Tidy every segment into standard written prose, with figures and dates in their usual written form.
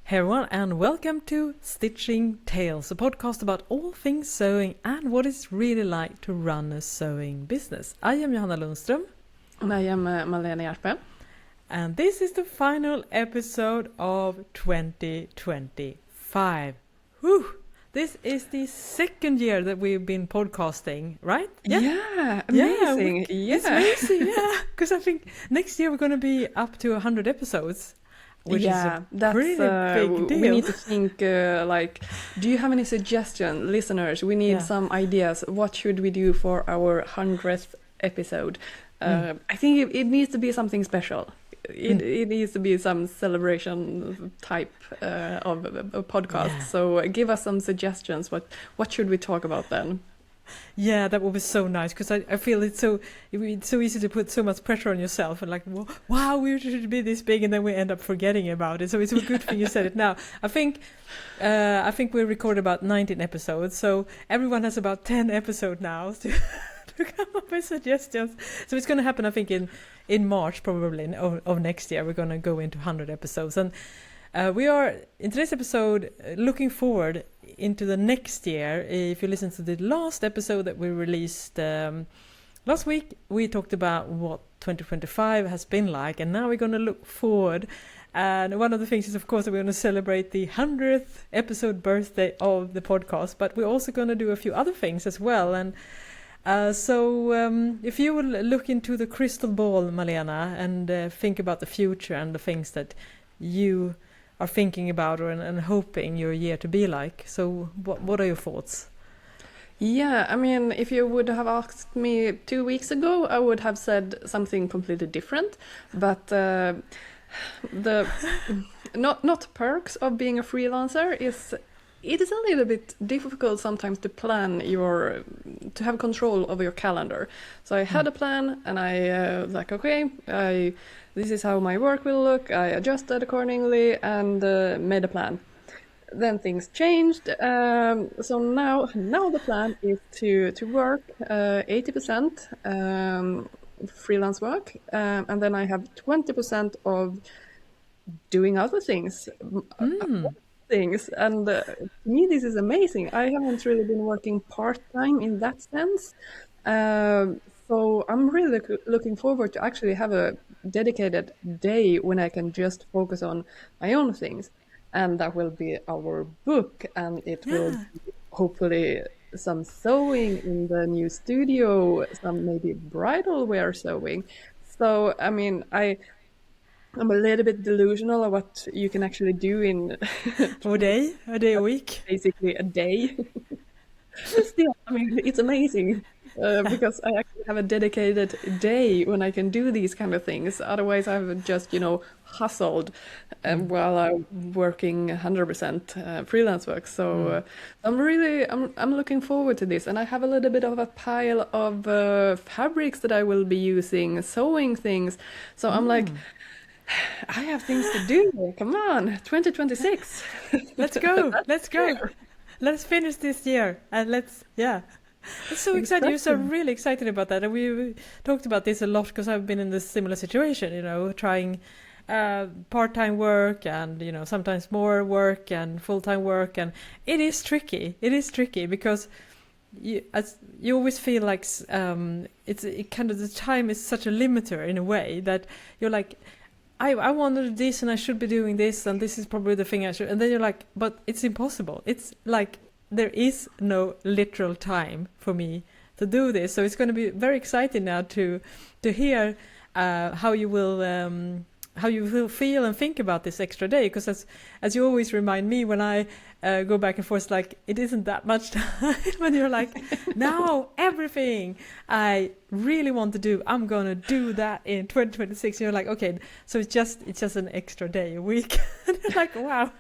Hey everyone, and welcome to Stitching Tales, a podcast about all things sewing and what it's really like to run a sewing business. I am Johanna Lundström. And I am Malena Hjerpe. And this is the final episode of 2025. Whew! This is the second year that we've been podcasting, right? Yeah, amazing. It's amazing, yeah. Because I think next year we're going to be up to 100 episodes. Which is a pretty big deal. We need to think, do you have any suggestions, listeners? We need some ideas. What should we do for our 100th episode? I think it needs to be something special. It needs to be some celebration type of a podcast. Yeah. So give us some suggestions. What should we talk about then? Yeah, that would be so nice, because I feel it's so easy to put so much pressure on yourself and like, wow, we should be this big, and then we end up forgetting about it. So it's a good thing you said it now. I think we record about 19 episodes, so everyone has about 10 episodes now to come up with suggestions. So it's going to happen, I think, in March probably of next year. We're going to go into 100 episodes, and we are in today's episode looking forward into the next year. If you listen to the last episode that we released last week, we talked about what 2025 has been like, and now we're going to look forward. And one of the things is, of course, that we're going to celebrate the 100th episode birthday of the podcast, but we're also going to do a few other things as well. And so if you will look into the crystal ball, Malena, and think about the future and the things that you are thinking about and hoping your year to be like. So what are your thoughts? Yeah, I mean, if you would have asked me 2 weeks ago, I would have said something completely different. But the not perks of being a freelancer is it is a little bit difficult sometimes to plan to have control over your calendar. So I had a plan, and I was like, okay, this is how my work will look. I adjusted accordingly and made a plan. Then things changed. So now the plan is to work 80% freelance work, and then I have 20% of doing other things. And to me, this is amazing. I haven't really been working part-time in that sense. So I'm really looking forward to actually have a dedicated day when I can just focus on my own things. And that will be our book, and it will be hopefully some sewing in the new studio, some maybe bridal wear sewing. So, I mean, I'm a little bit delusional of what you can actually do in a day a week, basically a day. Still, I mean, it's amazing because I actually have a dedicated day when I can do these kind of things. Otherwise, I've just hustled while I'm working 100% freelance work. So I'm looking forward to this, and I have a little bit of a pile of fabrics that I will be using, sewing things. So I'm like, I have things to do. Come on, 2026. Let's go. Let's finish this year, and it's so exciting. You're so really excited about that, and we talked about this a lot because I've been in this similar situation, trying part-time work and sometimes more work and full-time work, and it is tricky because you always feel like the time is such a limiter in a way that you're like, I want to do this and I should be doing this and this is probably the thing I should, and then you're like, but it's impossible. It's like there is no literal time for me to do this. So it's going to be very exciting now to hear how you will feel and think about this extra day, because as you always remind me when I go back and forth, like it isn't that much time when you're like, now everything I really want to do, I'm gonna do that in 2026. You're like, okay, so it's just an extra day a week. And you're like, wow,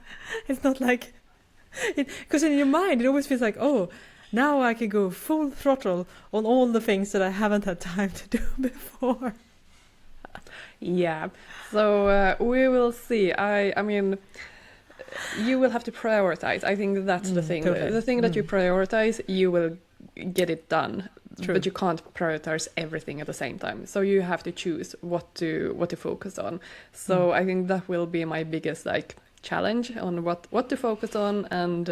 it's not like it, because in your mind it always feels like, oh, now I can go full throttle on all the things that I haven't had time to do before. Yeah, so we will see. I mean, you will have to prioritize. I think that's the thing. Totally. The thing that you prioritize, you will get it done. True. But you can't prioritize everything at the same time. So you have to choose what to focus on. So I think that will be my biggest challenge on what to focus on and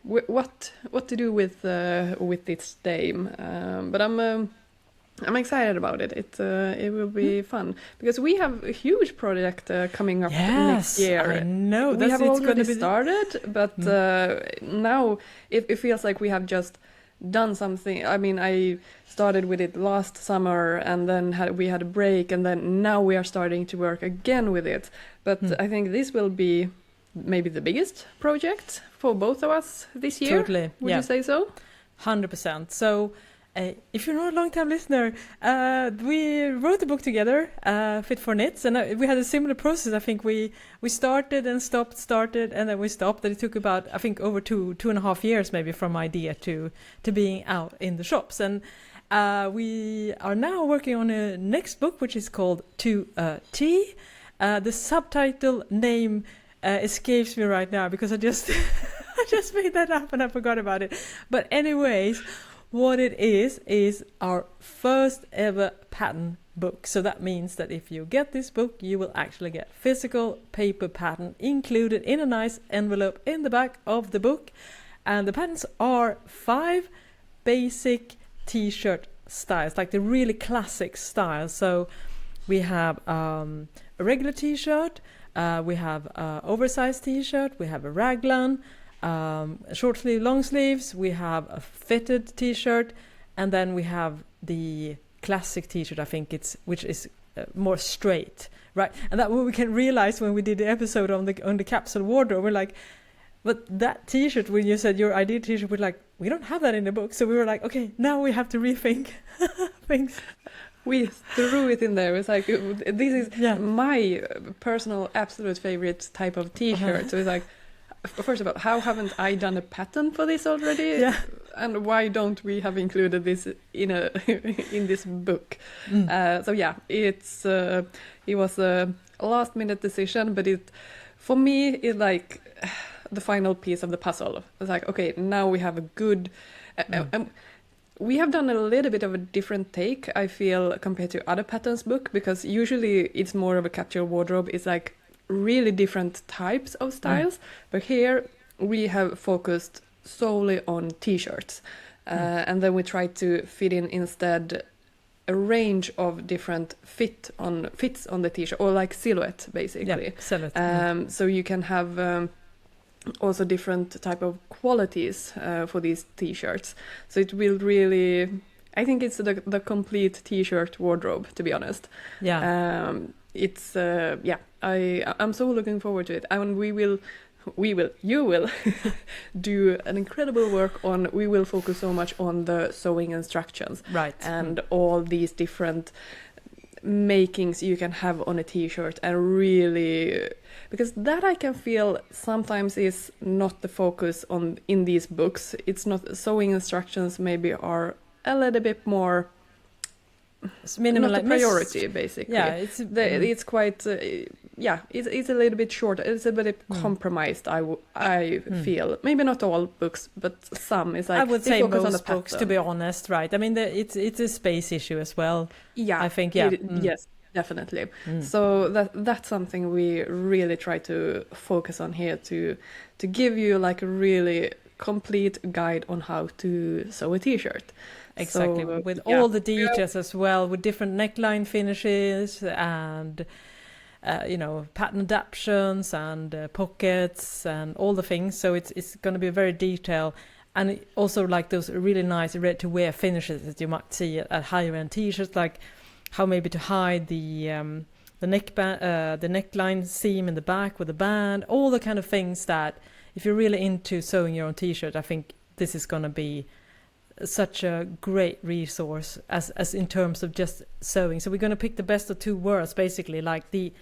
what to do with this theme. But I'm excited about it. It will be fun because we have a huge project coming up next year. I know. We have already started, but now it feels like we have just done something. I mean, I started with it last summer, and then we had a break, and then now we are starting to work again with it. But I think this will be maybe the biggest project for both of us this year. Totally. Would you say so? 100%. So if you're not a long-time listener, we wrote the book together, Fit for Knits, and we had a similar process. I think we started and started, and then we stopped. And it took about, I think, over 2.5 years maybe from idea to being out in the shops. And we are now working on a next book, which is called To T. The subtitle name escapes me right now because I just I just made that up and I forgot about it. But anyways, what it is our first ever pattern book. So that means that if you get this book, you will actually get physical paper pattern included in a nice envelope in the back of the book. And the patterns are 5 basic t-shirt styles, like the really classic styles. So we have a regular t-shirt, we have oversized t-shirt, we have a raglan, short sleeve, long sleeves, we have a fitted t-shirt, and then we have the classic t-shirt, I think which is more straight, right? And that we can realize when we did the episode on the capsule wardrobe, we're like, but that t-shirt, when you said your ideal t-shirt, we're like, we don't have that in the book. So we were like, okay, now we have to rethink things. We threw it in there. It's like, this is my personal absolute favorite type of t-shirt. So it's like, first of all, how haven't I done a pattern for this already? Yeah. And why don't we have included this in in this book? So yeah, it was a last minute decision, but for me it's like the final piece of the puzzle. It's like, okay, now we have a good. We have done a little bit of a different take, I feel, compared to other patterns book, because usually it's more of a capsule wardrobe. It's like really different types of styles, but here we have focused solely on t-shirts, and then we try to fit in instead a range of different fits on the t-shirt, or like silhouette basically. Silhouette. So you can have also different type of qualities for these t-shirts. So it will really, I think it's the complete t-shirt wardrobe, to be honest. Yeah. It's I'm so looking forward to it. And you will do an incredible work on. We will focus so much on the sewing instructions, right, and all these different makings you can have on a t-shirt, and really, because that I can feel sometimes is not the focus on in these books. It's not, sewing instructions maybe are a little bit more. It's minimal, not a priority, basically. Yeah, it's quite. It's a little bit short. It's a bit compromised. I feel maybe not all books, but some. Is like I would say focus most on the books, to be honest, right? I mean, it's a space issue as well. Yeah, I think. Yes, definitely. So that's something we really try to focus on here, to give you like a really complete guide on how to sew a t-shirt. Exactly, so, with all the details as well, with different neckline finishes and pattern adaptations and pockets and all the things. So it's going to be very detailed, and also like those really nice ready-to-wear finishes that you might see at higher end t-shirts, like how maybe to hide the neckline seam in the back with a band, all the kind of things that if you're really into sewing your own t-shirt, I think this is going to be such a great resource as in terms of just sewing. So we're going to pick the best of two worlds, basically, like the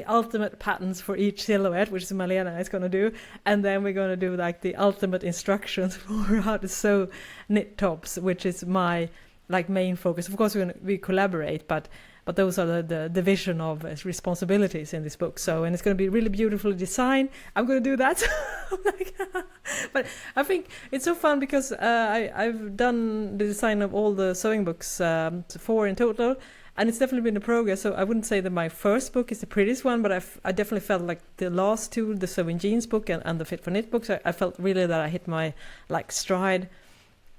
ultimate patterns for each silhouette, which is Malena is going to do, and then we're going to do like the ultimate instructions for how to sew knit tops, which is my like main focus. Of course we collaborate, but those are the division of responsibilities in this book. So, and it's going to be really beautifully designed. I'm going to do that. But I think it's so fun because I've done the design of all the sewing books, 4 in total, and it's definitely been a progress. So I wouldn't say that my first book is the prettiest one, but I definitely felt like the last two, the Sewing Jeans book and the Fit for Knit books, I felt really that I hit my like stride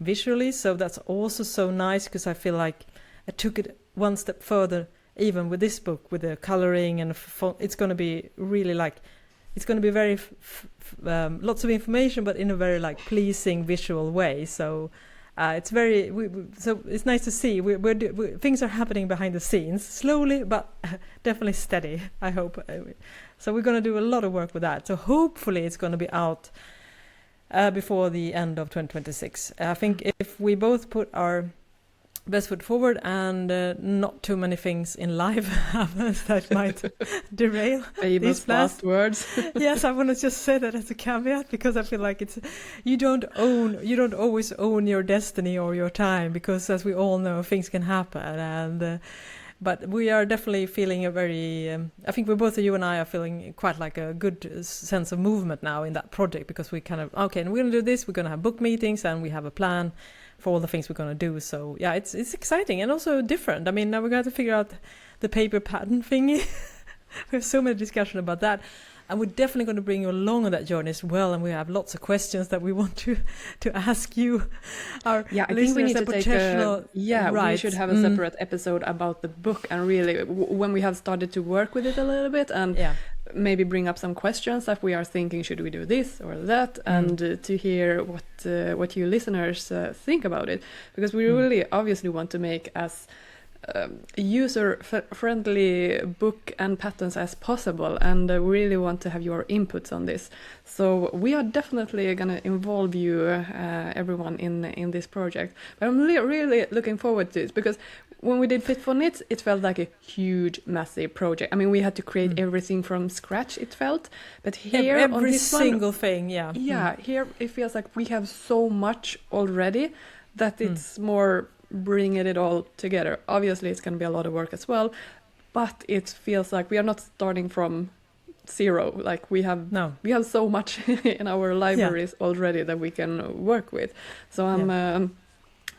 visually. So that's also so nice, because I feel like I took it one step further even with this book, with the coloring and it's going to be really like, it's going to be very lots of information, but in a very like pleasing visual way. So it's very so it's nice to see things are happening behind the scenes, slowly but definitely steady, I hope. So we're going to do a lot of work with that. So hopefully it's going to be out before the end of 2026. I think if we both put our best foot forward and not too many things in life happens that might derail famous last words. Yes, I want to just say that as a caveat, because I feel like it's you don't always own your destiny or your time, because as we all know, things can happen. And but we are definitely feeling a very I think we both, you and I, are feeling quite like a good sense of movement now in that project, because we kind of and we're going to do this, we're going to have book meetings, and we have a plan for all the things we're going to do. So yeah, it's exciting and also different. I mean, now we're going to have to figure out the paper pattern thingy. We have so many discussion about that, and we're definitely going to bring you along on that journey as well. And we have lots of questions that we want to ask you, our I think we need to take we should have a separate episode about the book, and really when we have started to work with it a little bit, and maybe bring up some questions that we are thinking, should we do this or that, and to hear what you listeners think about it, because we really obviously want to make as user-friendly book and patterns as possible, and we really want to have your inputs on this. So we are definitely going to involve you, everyone, in this project. But I'm really looking forward to it, because when we did Fit for Knit, it felt like a huge, massive project. I mean, we had to create everything from scratch, it felt. But here, every on this single thing, here it feels like we have so much already that it's more bringing it all together. Obviously, it's going to be a lot of work as well, but it feels like we are not starting from zero. Like we have so much in our libraries already that we can work with. So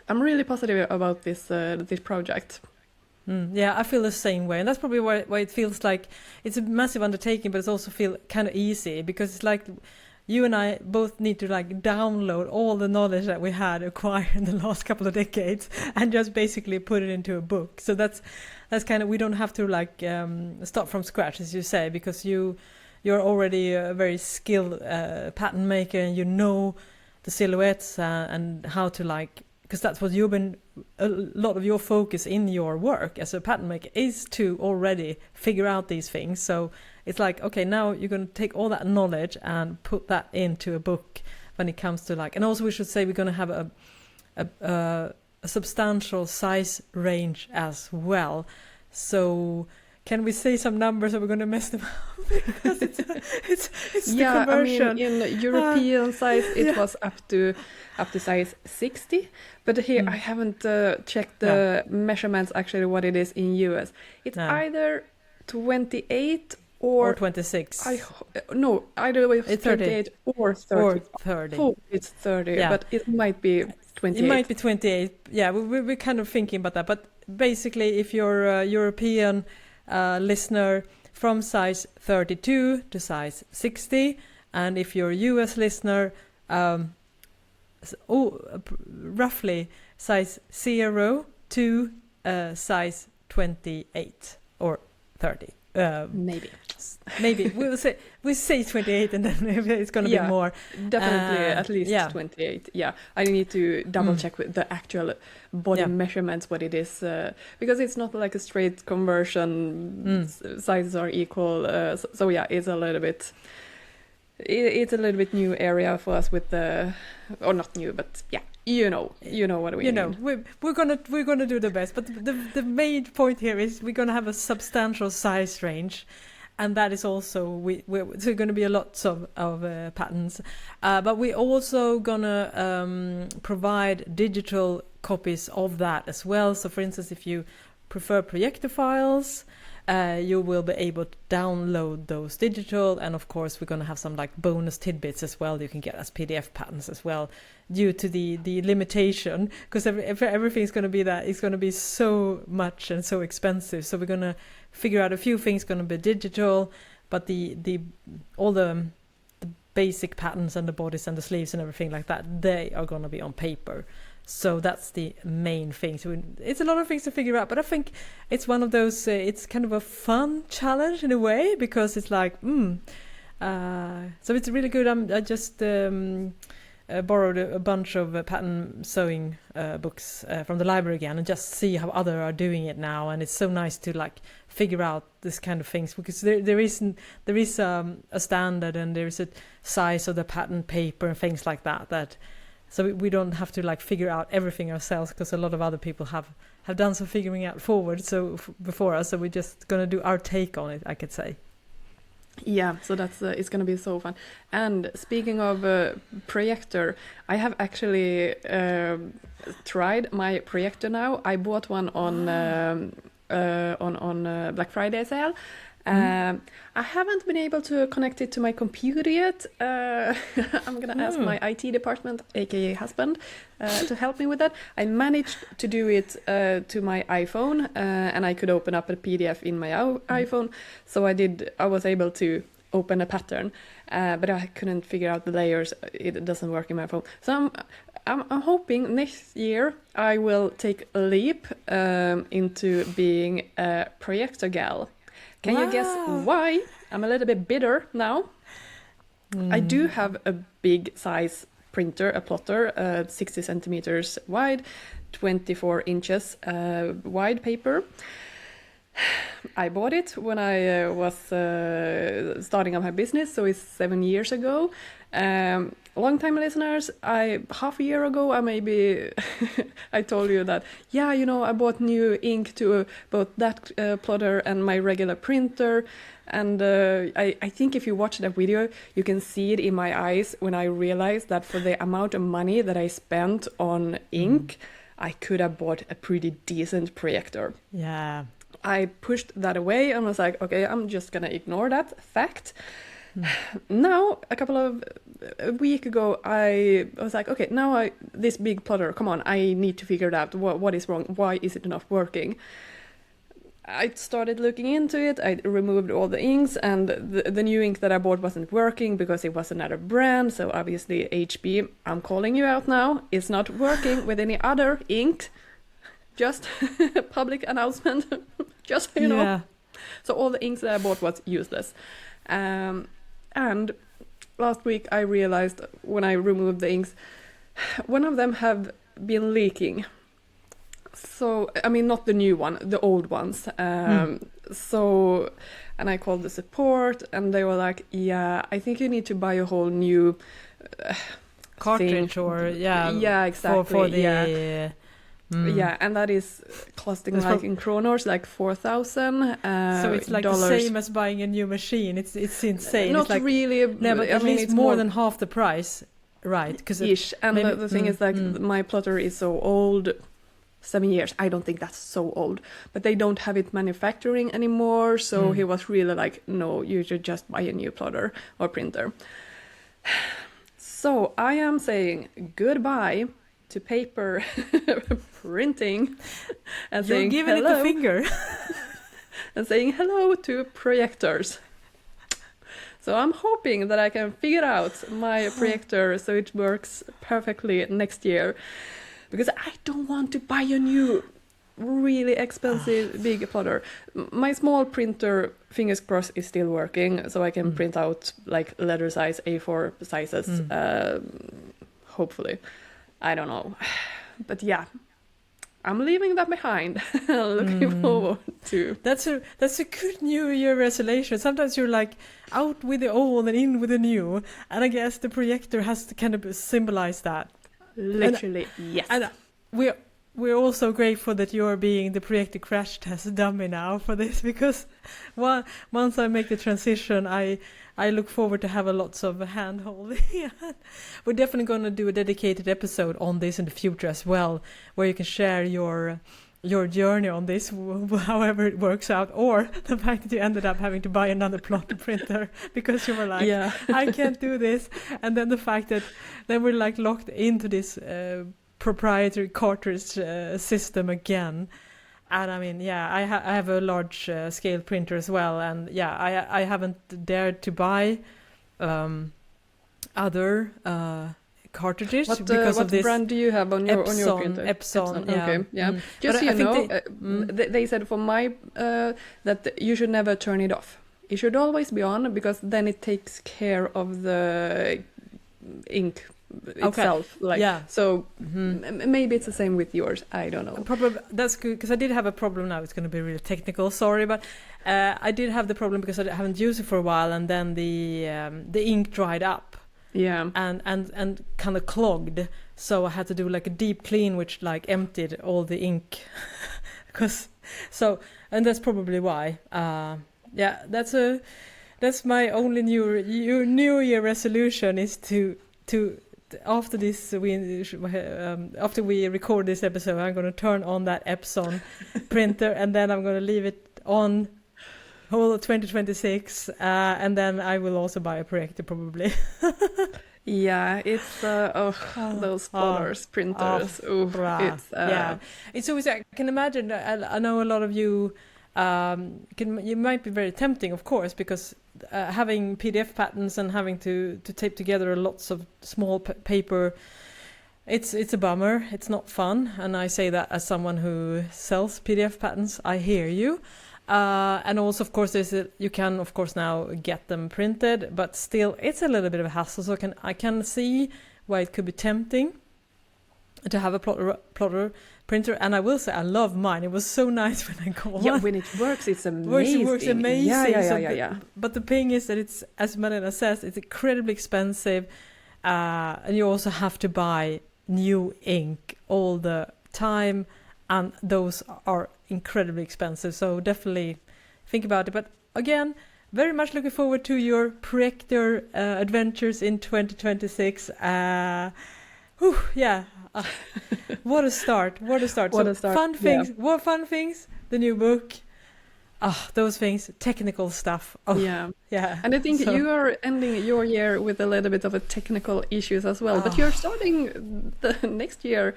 I'm really positive about this project. I feel the same way, and that's probably why it feels like it's a massive undertaking, but it's also feel kind of easy, because it's like you and I both need to like download all the knowledge that we had acquired in the last couple of decades and just basically put it into a book. So that's kind of, we don't have to like start from scratch, as you say, because you're already a very skilled pattern maker, and you know the silhouettes and how to like, because that's what you've been, a lot of your focus in your work as a pattern maker is to already figure out these things. So it's like, okay, now you're going to take all that knowledge and put that into a book when it comes to like, and also we should say we're going to have a substantial size range as well. So can we say some numbers, or we're going to mess them up? Because it's the conversion. I mean, in European size it was up to size 60, but here I haven't checked the measurements actually what it is in US. It's either 28 or 26. Either way it's 28 or 30. Or 30. Oh, it's 30, but it might be 28. It might be 28. Yeah, we're kind of thinking about that. But basically, if you're a European listener, from size 32 to size 60, and if you're a US listener, roughly size 0 to size 28 or 30. Maybe we say 28, and then it's going to be more. Definitely at least 28. Yeah, I need to double check with the actual body measurements what it is, because it's not like a straight conversion. Sizes are equal. So it's a little bit. It's a little bit new area for us with the, or not new, but you know what we mean. We're gonna do the best, but the main point here is we're gonna have a substantial size range, and that is also so going to be a lots of patterns, but we're also gonna provide digital copies of that as well. So for instance, if you prefer projector files, you will be able to download those digital, and of course we're going to have some like bonus tidbits as well you can get as PDF patterns as well, due to the limitation, because everything's going to be that it's going to be so much and so expensive. So we're going to figure out a few things going to be digital, but all the basic patterns and the bodies and the sleeves and everything like that, they are going to be on paper. So that's the main thing. So it's a lot of things to figure out, but I think it's one of those, it's kind of a fun challenge in a way, because it's like, so it's really good. I just borrowed a bunch of pattern sewing books from the library again, and just see how others are doing it now. And it's so nice to like figure out this kind of things, because there is a standard, and there is a size of the pattern paper and things like that. So we don't have to like figure out everything ourselves, because a lot of other people have done some figuring out forward before us. So we're just going to do our take on it, I could say. Yeah, so that's it's going to be so fun. And speaking of projector, I have actually tried my projector now. I bought one on Black Friday sale. I haven't been able to connect it to my computer yet. I'm gonna ask my IT department, aka husband, to help me with that. I managed to do it to my iPhone, and I could open up a PDF in my iPhone. So I was able to open a pattern, but I couldn't figure out the layers. It doesn't work in my phone. So I'm hoping next year I will take a leap into being a projector gal. Can you guess why? I'm a little bit bitter now. I do have a big size printer, a plotter, 60 centimeters wide, 24 inches wide paper. I bought it when I was starting up my business, so it's 7 years ago. Long-time listeners, half a year ago, I told you that, I bought new ink to both that plotter and my regular printer. And I think if you watch that video, you can see it in my eyes when I realized that for the amount of money that I spent on ink, I could have bought a pretty decent projector. Yeah. I pushed that away and was like, okay, I'm just going to ignore that fact. Now, a week ago, I was like, okay, now this big plotter, come on, I need to figure it out. What is wrong? Why is it not working? I started looking into it. I removed all the inks, and the new ink that I bought wasn't working because it was another brand. So obviously HB, I'm calling you out now, is not working with any other ink. Just public announcement, just so you know. So all the inks that I bought was useless. And last week I realized when I removed the inks, one of them have been leaking. So, not the new one, the old ones. So, and I called the support, and they were like, I think you need to buy a whole new cartridge thing. Or exactly. For the Yeah, and that is costing in kronors, like 4,000. So it's like dollars. The same as buying a new machine. It's insane. Not it's like, really. No, but at least it's more than half the price, right? Ish. And the thing is, like, my plotter is so old. 7 years. I don't think that's so old, but they don't have it manufacturing anymore. So he was really like, no, you should just buy a new plotter or printer. So I am saying goodbye to paper printing and You're saying giving hello, it the finger. and saying hello to projectors. So I'm hoping that I can figure out my projector so it works perfectly next year, because I don't want to buy a new really expensive big plotter. My small printer, fingers crossed, is still working, so I can print out like letter size A4 sizes, hopefully. I don't know. But yeah, I'm leaving that behind. Looking forward to. That's a good New Year resolution. Sometimes you're like out with the old and in with the new, and I guess the projector has to kind of symbolize that. Literally, yes. And we're also grateful that you're being the projector crash test dummy now for this, because once I make the transition, I look forward to have lots of hand holding. We're definitely going to do a dedicated episode on this in the future as well, where you can share your your journey on this, however it works out, or the fact that you ended up having to buy another plotter printer because you were like, I can't do this, and then the fact that then we're like locked into this proprietary cartridge system again. And I mean, I have a large scale printer as well, and I haven't dared to buy other cartridges because of this. What brand do you have on your printer? Epson, yeah. Okay, yeah. Mm. Just so you know, they said for my that you should never turn it off. It should always be on, because then it takes care of the ink itself. So maybe it's the same with yours. I don't know. Probably that's good, because I did have a problem. Now it's going to be really technical. Sorry, but I did have the problem because I haven't used it for a while, and then the ink dried up. Yeah. And kind of clogged. So I had to do like a deep clean, which like emptied all the ink. And that's probably why. That's my only New Year resolution is to after this after we record this episode, I'm going to turn on that Epson printer, and then I'm going to leave it on whole of 2026, and then I will also buy a projector probably. Yeah, it's those plotters, printers. It's always, I can imagine. I know a lot of you. You might be very tempting, of course, because having PDF patterns and having to tape together lots of small paper, it's a bummer. It's not fun, and I say that as someone who sells PDF patterns. I hear you. And also, of course, you can, of course, now get them printed, but still, it's a little bit of a hassle. So I can see why it could be tempting to have a plotter printer. And I will say, I love mine. It was so nice when I got one. Yeah, when it works, it's amazing. It works amazing. Yeah. But the thing is that it's, as Malena says, it's incredibly expensive, and you also have to buy new ink all the time, and those are incredibly expensive, so definitely think about it. But again, very much looking forward to your projector adventures in 2026. What a start. Fun things. What fun things? The new book. Those things, technical stuff. Yeah. And I think you are ending your year with a little bit of a technical issues as well, but you're starting the next year,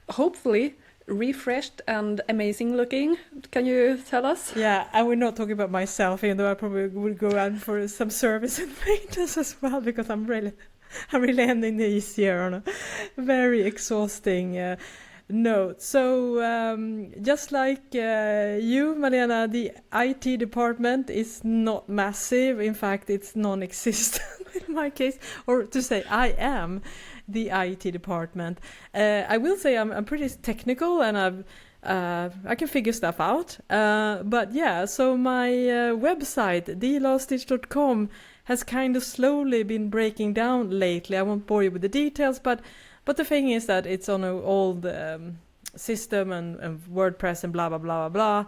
hopefully, refreshed and amazing looking. Can you tell us? Yeah, and we're not talking about myself, even though I probably would go out for some service and maintenance as well, because I'm really ending this year on a very exhausting note. So just like you, Malena, the IT department is not massive. In fact, it's non-existent in my case, or to say I am the IT department. I will say I'm pretty technical, and I can figure stuff out. But yeah, so my website, thelaststitch.com, has kind of slowly been breaking down lately. I won't bore you with the details, but the thing is that it's on an old system and WordPress and blah, blah, blah, blah, blah,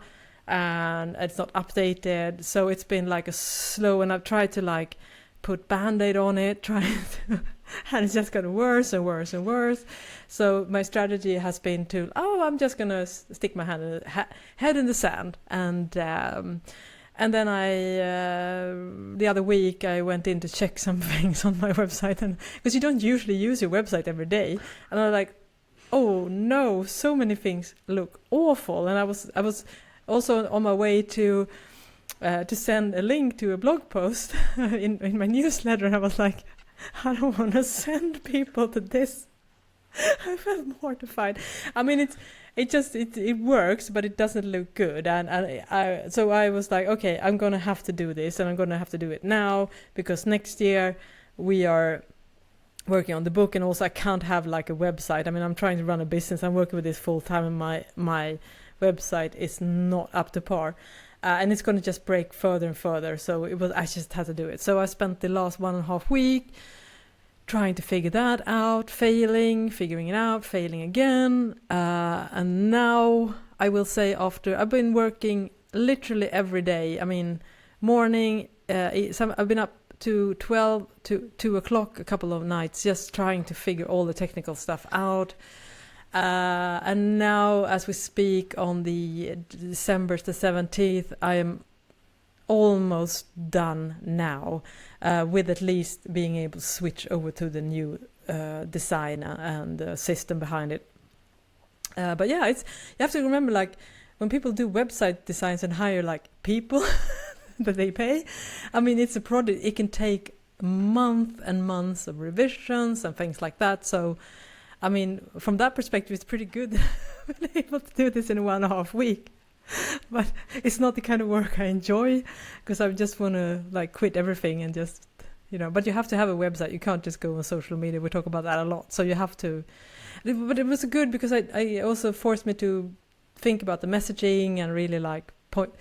and it's not updated. So it's been like a slow, and I've tried to like put Band-Aid on it, and it's just gotten worse and worse and worse. So my strategy has been to, I'm just going to stick my head in the sand. And then the other week I went in to check some things on my website, and because you don't usually use your website every day, and I was like, oh no, so many things look awful. And I was also on my way to send a link to a blog post in my newsletter, and I was like, I don't want to send people to this. I felt mortified. I mean, it works, but it doesn't look good, so I was like, okay, I'm gonna have to do this, and I'm gonna have to do it now, because next year we are working on the book, and also I can't have like a website. I mean, I'm trying to run a business. I'm working with this full time, and my website is not up to par. And it's going to just break further and further. So I just had to do it. So I spent the last 1.5 weeks trying to figure that out, figuring it out, failing again. And now I will say, after I've been working literally every day. I mean, morning, I've been up to 12 to 2 o'clock a couple of nights, just trying to figure all the technical stuff out. And now, as we speak, on the December the 17th, I am almost done now, with at least being able to switch over to the new designer and system behind it. But yeah, you have to remember, like, when people do website designs and hire like people that they pay, I mean, it's a project. It can take months and months of revisions and things like that. So, I mean, from that perspective, it's pretty good that I'm able to do this in 1.5 weeks. But it's not the kind of work I enjoy, because I just want to like quit everything and just, but you have to have a website. You can't just go on social media. We talk about that a lot. So you have to, but it was good because I also forced me to think about the messaging and really like put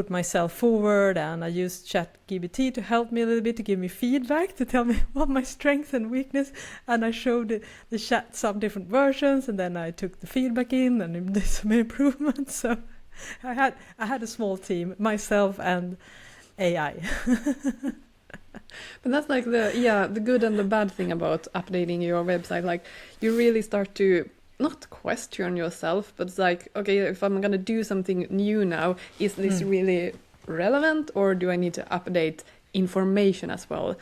myself forward, and I used ChatGPT to help me a little bit, to give me feedback, to tell me what my strengths and weakness, and I showed the chat some different versions, and then I took the feedback in and did some improvements. So I had a small team, myself and AI. But that's like the good and the bad thing about updating your website. Like, you really start to not question yourself, but it's like, okay, if I'm gonna do something new now, is this really relevant, or do I need to update information as well?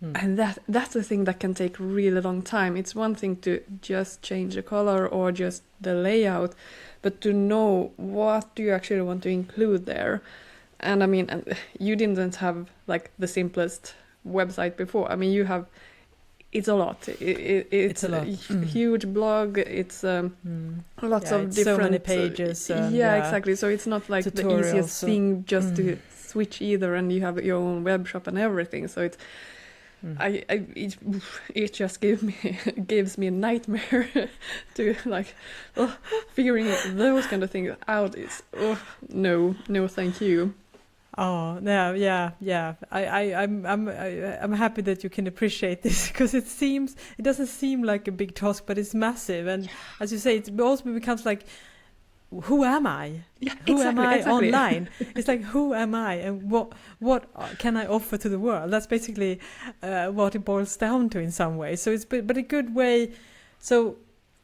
And that's the thing that can take really long time. It's one thing to just change the color or just the layout, but to know what do you actually want to include there. And I mean, you didn't have like the simplest website before. I mean, you have, it's a lot. It's a lot. Huge blog. It's lots of different, so many pages. Exactly. So it's not like tutorials, the easiest thing just to switch either, and you have your own web shop and everything. So it's it just gives me a nightmare to like figuring those kind of things out. Is no, thank you. Oh no, yeah. I'm happy that you can appreciate this, because it doesn't seem like a big task, but it's massive. And as you say, it also becomes like, who am I? Yeah, who am I online? It's like, who am I, and what can I offer to the world? That's basically what it boils down to in some way. So it's but a good way. So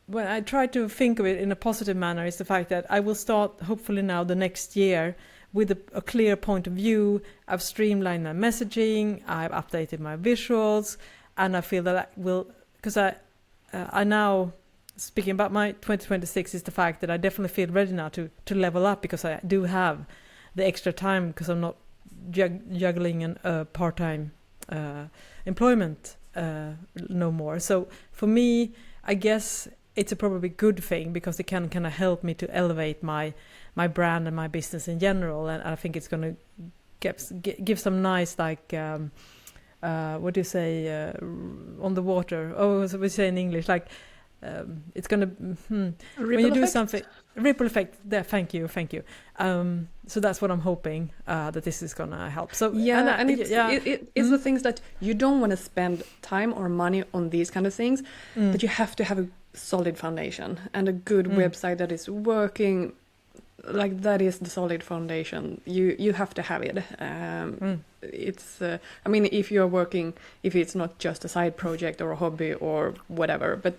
when I try to think of it in a positive manner, is the fact that I will start hopefully now the next year with a clear point of view. I've streamlined my messaging, I've updated my visuals, and I feel that I will, because I now, speaking about my 2026, is the fact that I definitely feel ready now to level up, because I do have the extra time, because I'm not juggling a part-time employment no more. So for me, I guess it's a probably good thing, because it can kind of help me to elevate my brand and my business in general, and I think it's going to give some nice, like what do you say, on the water? Oh, so we say in English, like it's going to when you do something, ripple effect. There, thank you. So that's what I'm hoping, that this is going to help. So it's the things that you don't want to spend time or money on these kind of things, but you have to have a solid foundation and a good website that is working. Like, that is the solid foundation. You have to have it. It's I mean, if you're working, if it's not just a side project or a hobby or whatever, but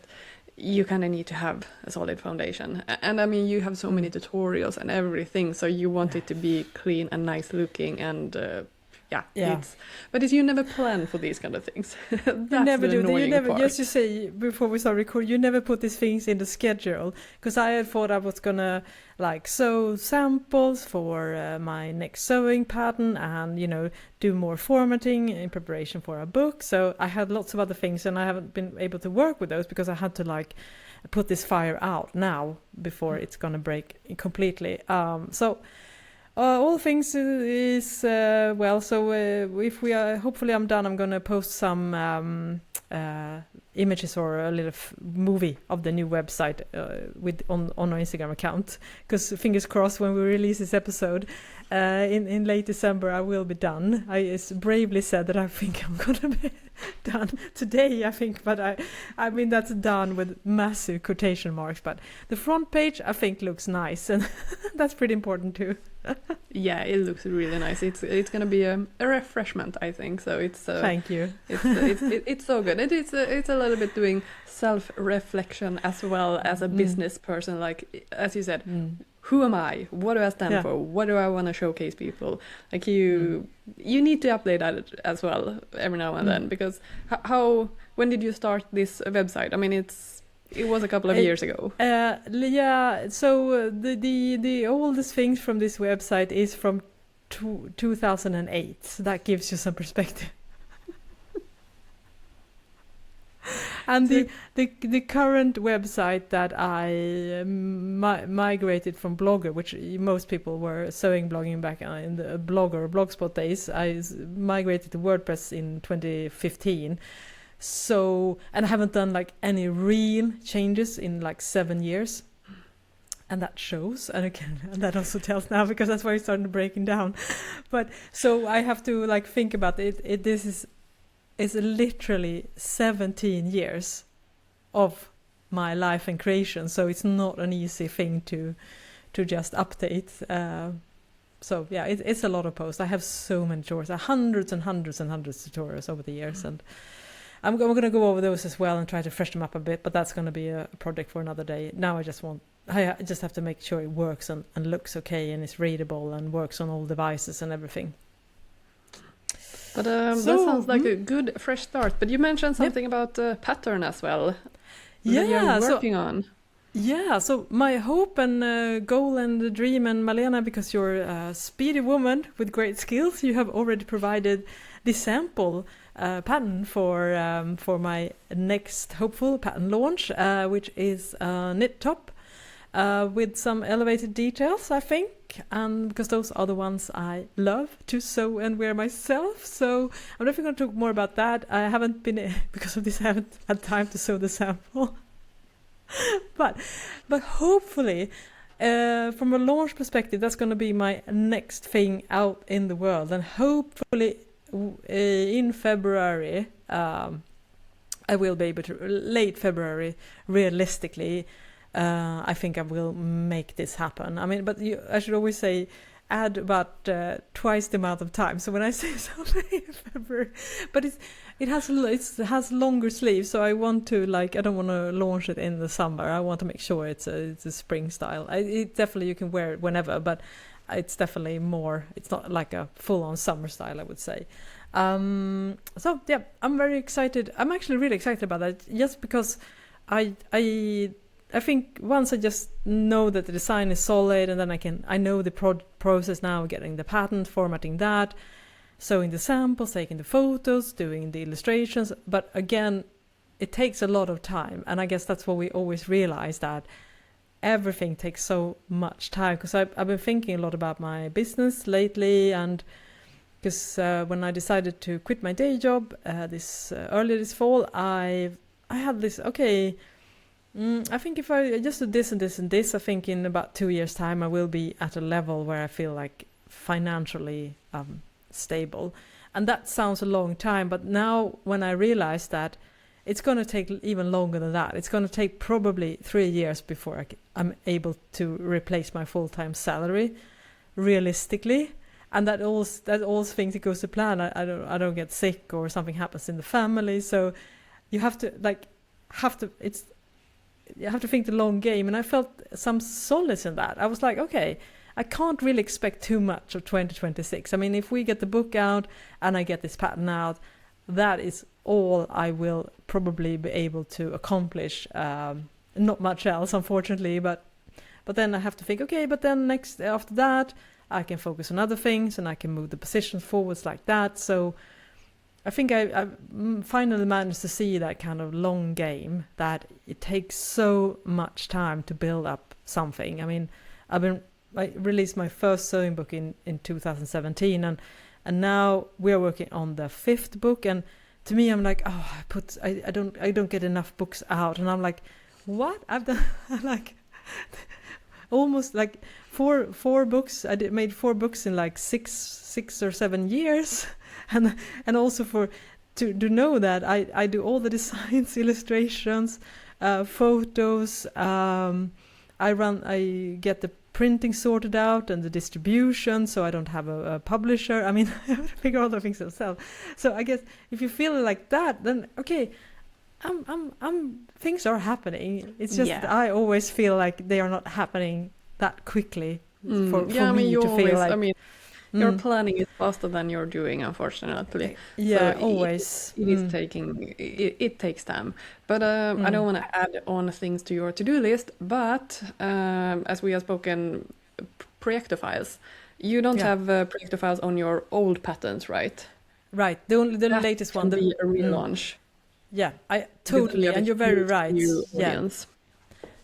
you kind of need to have a solid foundation. And I mean, you have so many tutorials and everything, so you want it to be clean and nice looking, and but you never plan for these kind of things. You never do. You never, part. just to say before we start recording, you never put these things in the schedule, because I had thought I was gonna like sew samples for my next sewing pattern, and do more formatting in preparation for a book. So I had lots of other things, and I haven't been able to work with those, because I had to like put this fire out now before it's gonna break completely. All things is well. So if we are, hopefully I'm done. I'm gonna post some images or a little movie of the new website on our Instagram account. Because fingers crossed, when we release this episode in late December, I will be done. I bravely said that I think I'm gonna done today, I think, but I mean that's done with massive quotation marks. But the front page, I think, looks nice, and that's pretty important too. Yeah, it looks really nice. It's gonna be a refreshment, I think. So it's Thank you. it's so good. It's a little bit doing self-reflection as well as a business person. Like as you said, who am I? What do I stand for? What do I want to showcase people? Like you need to update that as well every now and then, because when did you start this website? I mean, it was a couple of years ago. Yeah, so the oldest things from this website is from 2008. So that gives you some perspective. And the current website that I migrated from Blogger, which most people were sewing blogging back in the Blogspot days, I migrated to WordPress in 2015. So, and I haven't done like any real changes in like 7 years, and that shows, and that also tells now, because that's why it started breaking down. But so I have to like think about it. This is literally 17 years of my life and creation, so it's not an easy thing to just update. So yeah, it's a lot of posts. I have so many tutorials, hundreds and hundreds and hundreds of tutorials over the years, and I'm going to go over those as well and try to fresh them up a bit, but that's going to be a project for another day. Now I just have to make sure it works and looks okay and is readable and works on all devices and everything. But that sounds like a good fresh start. But you mentioned something about pattern as well. That you're working on. Yeah, so my hope and goal and dream, and Malena, because you're a speedy woman with great skills, you have already provided the sample pattern for my next hopeful pattern launch, which is a knit top with some elevated details, I think, and because those are the ones I love to sew and wear myself. So I'm definitely going to talk more about that. I haven't been, because of this, I haven't had time to sew the sample. but hopefully, from a launch perspective, that's going to be my next thing out in the world, and hopefully in February, I will be able to, late February, realistically, I think I will make this happen. I mean, but I should always say, add about twice the amount of time. So when I say something in February, but it has longer sleeves, so I want to I don't want to launch it in the summer. I want to make sure it's a spring style. It definitely, you can wear it whenever, but it's definitely more. It's not like a full-on summer style, I would say. So yeah, I'm very excited. I'm actually really excited about that, just because I think once I just know that the design is solid, and then I know the process now, getting the pattern, formatting that, sewing the samples, taking the photos, doing the illustrations. But again, it takes a lot of time, and I guess that's what we always realize, that everything takes so much time. Because I've been thinking a lot about my business lately, and because when I decided to quit my day job earlier this fall, I had this, I think if I just do this and this and this, I think in about 2 years' time I will be at a level where I feel like financially stable. And that sounds a long time, but now when I realize that it's going to take even longer than that, it's going to take probably 3 years before I'm able to replace my full-time salary, realistically. And that all things that goes to plan. I don't get sick or something happens in the family, so you have to you have to think the long game, and I felt some solace in that. I was like, okay, I can't really expect too much of 2026. I mean, if we get the book out and I get this pattern out, that is all I will probably be able to accomplish. Not much else, unfortunately, but then I have to think, okay, but then after that, I can focus on other things and I can move the positions forwards like that. So I think I finally managed to see that kind of long game, that it takes so much time to build up something. I mean, I released my first sewing book in 2017, and now we're working on the 5th book, and to me I'm like, I don't get enough books out, and I'm like, what? I've done like almost like four books. made 4 books in like six or 7 years. And also for to know that I do all the designs, illustrations, photos. I get the printing sorted out and the distribution, so I don't have a publisher. I mean, I have to figure all the things myself. So I guess if you feel like that, then okay, things are happening. It's just I always feel like they are not happening that quickly for me to feel like. Your planning is faster than you're doing, unfortunately. Yeah, so always. It is taking. It takes time. But I don't want to add on things to your to-do list. But as we have spoken, projectophiles. You don't have projectophiles on your old patterns, right? Right. The latest one. Be a relaunch. Yeah, I totally. And you're very right.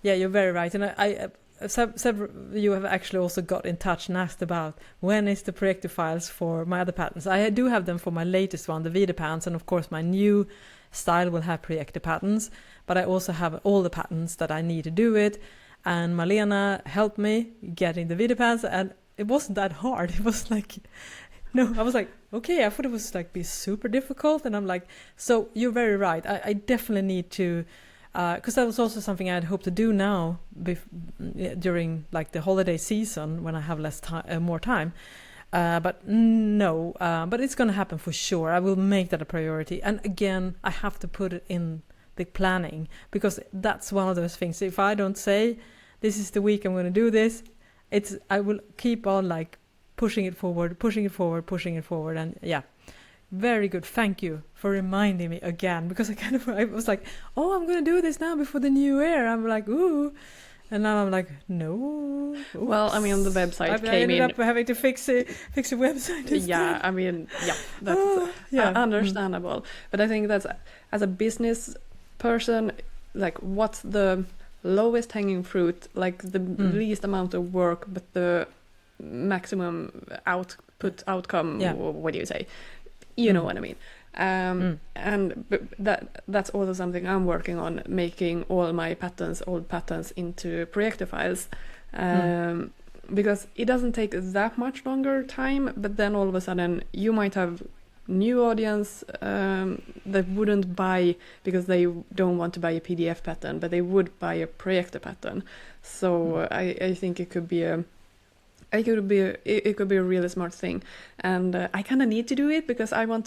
Yeah, you're very right. And I several you have actually also got in touch and asked about when is the projectophiles for my other patterns. I do have them for my latest one, the Vida pants, and of course my new style will have projector patterns, but I also have all the patterns that I need to do it. And Malena helped me getting the Vida pants, and it wasn't that hard. It was like, no, I was like, okay, I thought it was like be super difficult, and I'm like, so you're very right. I definitely need to. Because that was also something I had hoped to do now during like the holiday season when I have more time. But no, but it's going to happen for sure. I will make that a priority. And again, I have to put it in the planning, because that's one of those things. If I don't say this is the week I'm going to do this, I will keep on like pushing it forward. And yeah. Very good. Thank you for reminding me again, because I was like, oh, I'm going to do this now before the new year. I'm like, ooh. And now I'm like, no. Oops. Well, I mean, the website I ended up having to fix a website instead. Yeah, I mean, that's understandable. But I think that's, as a business person, like, what's the lowest hanging fruit, like the least amount of work, but the maximum outcome, what do you say? You know what I mean. And that's also something I'm working on, making all my old patterns into projectophiles, because it doesn't take that much longer time, but then all of a sudden you might have new audience that wouldn't buy because they don't want to buy a PDF pattern, but they would buy a projector pattern. So I think it could be a really smart thing, and I kind of need to do it because I need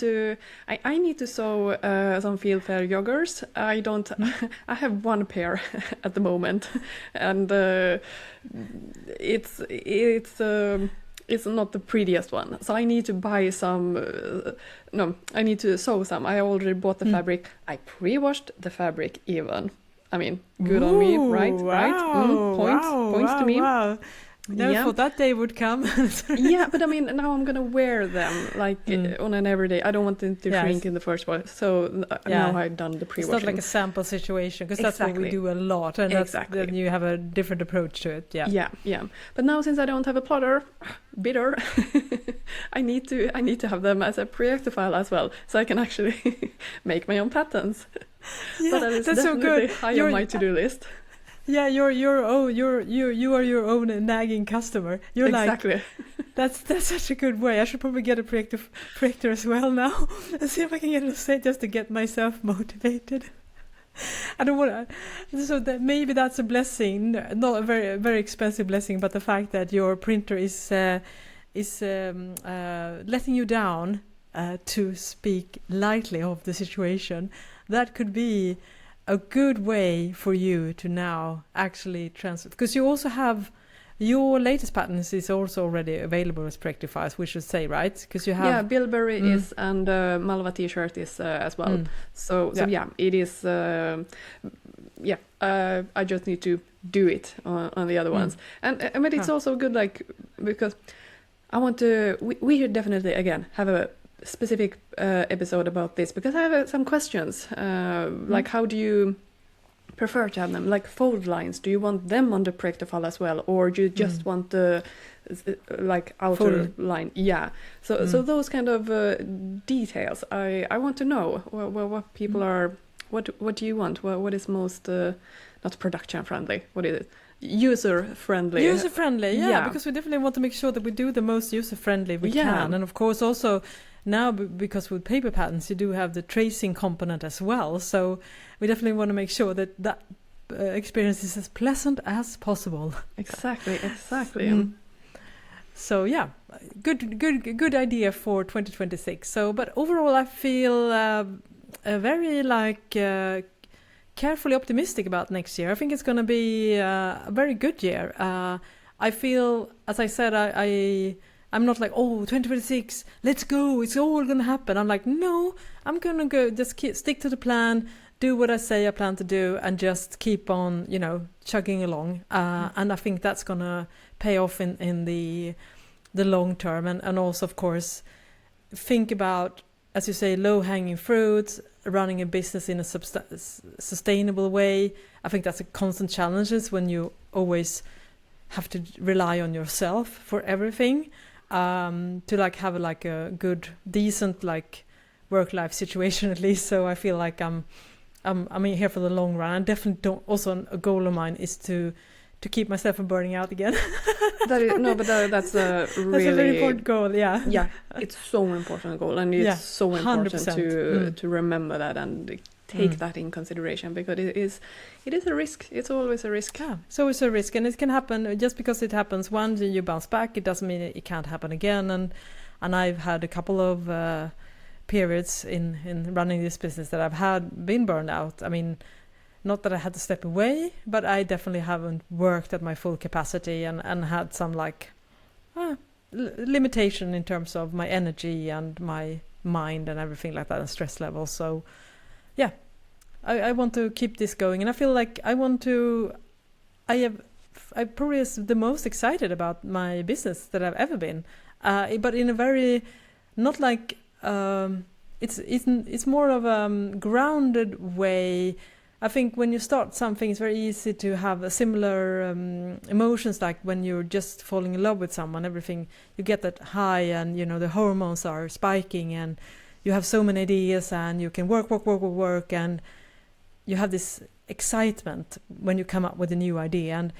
to sew some Fieldfare joggers. I have one pair at the moment, and it's not the prettiest one, so I need to buy some. I need to sew some. I already bought the fabric. I pre-washed the fabric even. I mean, good on me, right? Wow, Right? Points to me. Wow. Never thought that day would come. Yeah, but I mean, now I'm gonna wear them like on an everyday. I don't want them to shrink in the first place. So now I've done the pre-washing. It's not like a sample situation, because that's what we do a lot, and then you have a different approach to it. Yeah. But now, since I don't have a plotter, bitter, I need to have them as a projectophile as well, so I can actually make my own patterns. Yeah, so that is that's definitely so good. high on my to-do list. Yeah, you are your own nagging customer. You're exactly. Like, that's such a good way. I should probably get a projector as well now, and see if I can get a set just to get myself motivated. I don't want to. So that maybe that's a blessing, not a very very expensive blessing, but the fact that your printer is letting you down, to speak lightly of the situation. That could be a good way for you to now actually transfer, because you also have your latest patterns is also already available as projectofiles, we should say, right? Because you have Bilberry is, and Malva t-shirt is as well. So it is. I just need to do it on the other ones, and but it's also good, like, because I want to. We should definitely again have a specific episode about this, because I have some questions, like, how do you prefer to have them, like fold lines? Do you want them on the projectophile as well, or do you just want the like outer line? So those kind of details I want to know. What people are, what do you want? What is most not production friendly, what is it, user friendly, because we definitely want to make sure that we do the most user friendly we can, and of course also now because with paper patterns you do have the tracing component as well, so we definitely want to make sure that experience is as pleasant as possible. Exactly. So yeah, good idea for 2026. So, but overall I feel very carefully optimistic about next year. I think it's going to be a very good year. I feel, as I said, I'm not like, oh, 2026, let's go, it's all going to happen. I'm like, no, I'm going to go, just stick to the plan, do what I say I plan to do, and just keep on, chugging along. And I think that's going to pay off in the long term. And also, of course, think about, as you say, low-hanging fruits, running a business in a sustainable way. I think that's a constant challenge when you always have to rely on yourself for everything, to have a good, decent work-life situation at least. So I feel like I'm here for the long run. And definitely don't. Also, a goal of mine is to keep myself from burning out again. That's a really that's a very important goal. Yeah. Yeah, it's so important goal, and it's so important to remember that and take that in consideration, because it is a risk. It's always a risk. Yeah, it's always a risk, and it can happen. Just because it happens once and you bounce back, it doesn't mean it can't happen again. And I've had a couple of periods in running this business that I've been burned out. I mean, not that I had to step away, but I definitely haven't worked at my full capacity and had some limitation in terms of my energy and my mind and everything like that, and stress levels. So yeah, I want to keep this going, and I feel like I probably is the most excited about my business that I've ever been, but in a very, not like, it's more of a grounded way. I think when you start something, it's very easy to have a similar emotions, like when you're just falling in love with someone, everything, you get that high, and the hormones are spiking, and you have so many ideas, and you can work, and you have this excitement when you come up with a new idea. And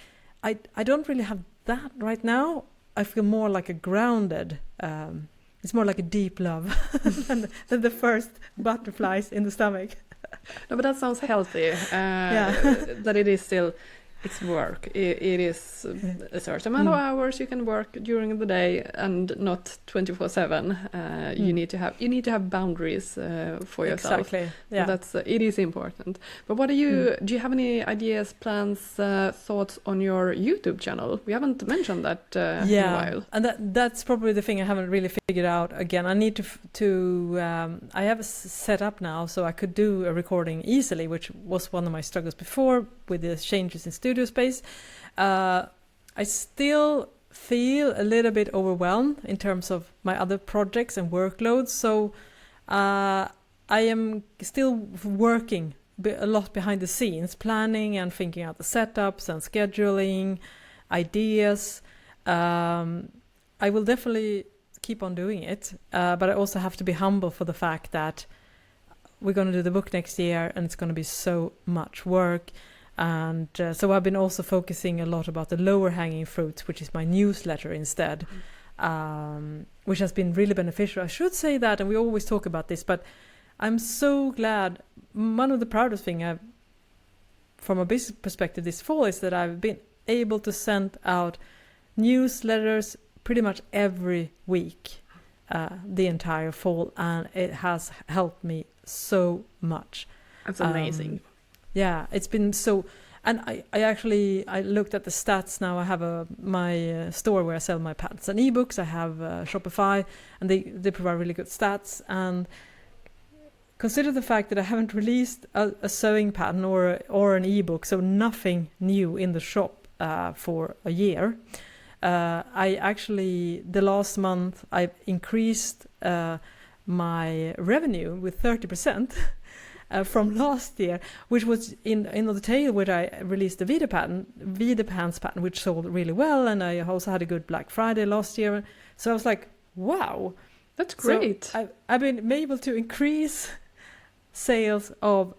I don't really have that right now. I feel more like a grounded, it's more like a deep love than the first butterflies in the stomach. No, but that sounds healthy. That it is still, it's work. It is a certain amount of hours you can work during the day, and not 24/7. You need to have boundaries for yourself. Exactly. Yeah. So it is important. But what do you have any ideas, plans, thoughts on your YouTube channel? We haven't mentioned that in a while. And that's probably the thing I haven't really figured out. Again, I need to I have a setup now, so I could do a recording easily, which was one of my struggles before with the changes in studio space. I still feel a little bit overwhelmed in terms of my other projects and workloads, so I am still working a lot behind the scenes, planning and thinking out the setups and scheduling, ideas. I will definitely keep on doing it, but I also have to be humble for the fact that we're going to do the book next year, and it's going to be so much work. And so I've been also focusing a lot about the lower hanging fruits, which is my newsletter instead, which has been really beneficial. I should say that, and we always talk about this, but I'm so glad. One of the proudest things from a business perspective this fall is that I've been able to send out newsletters pretty much every week the entire fall, and it has helped me so much. That's amazing. Yeah, it's been so, and I looked at the stats now. I have my store where I sell my patterns and ebooks. I have Shopify, and they provide really good stats. And consider the fact that I haven't released a sewing pattern or an ebook, so nothing new in the shop for a year. I actually, the last month, I've increased my revenue with 30%. From last year, which was in the tail where I released the Vida pants pattern, which sold really well, and I also had a good Black Friday last year. So I was like, wow, that's great. So I've been able to increase sales of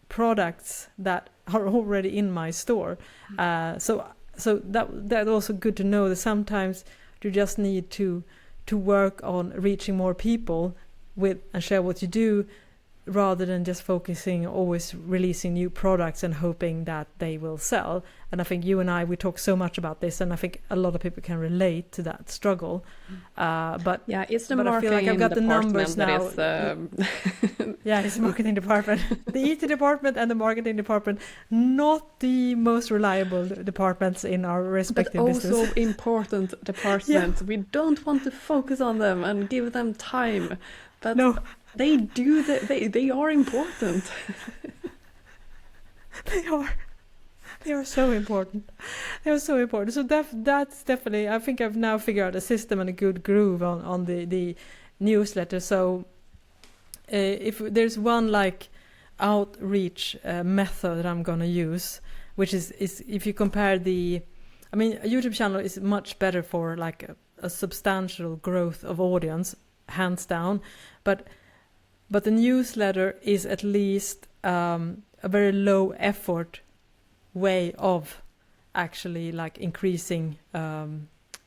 products that are already in my store. So that also good to know that sometimes you just need to to work on reaching more people with and share what you do, rather than just focusing always releasing new products and hoping that they will sell. And I think you and we talk so much about this, and I think a lot of people can relate to that struggle. But yeah, it's the but I feel like marketing I've got the numbers now. Yeah, it's the marketing department, the ET department and the marketing department, not the most reliable departments in our respective but business. also important departments. We don't want to focus on them and give them time, but No. they do. They are important. They are so important. They are so important. So that's definitely, I think I've now figured out a system and a good groove on the newsletter. So if there's one like outreach method that I'm going to use, which is if you compare a YouTube channel is much better for like a substantial growth of audience, hands down. But the newsletter is at least a very low effort way of actually like increasing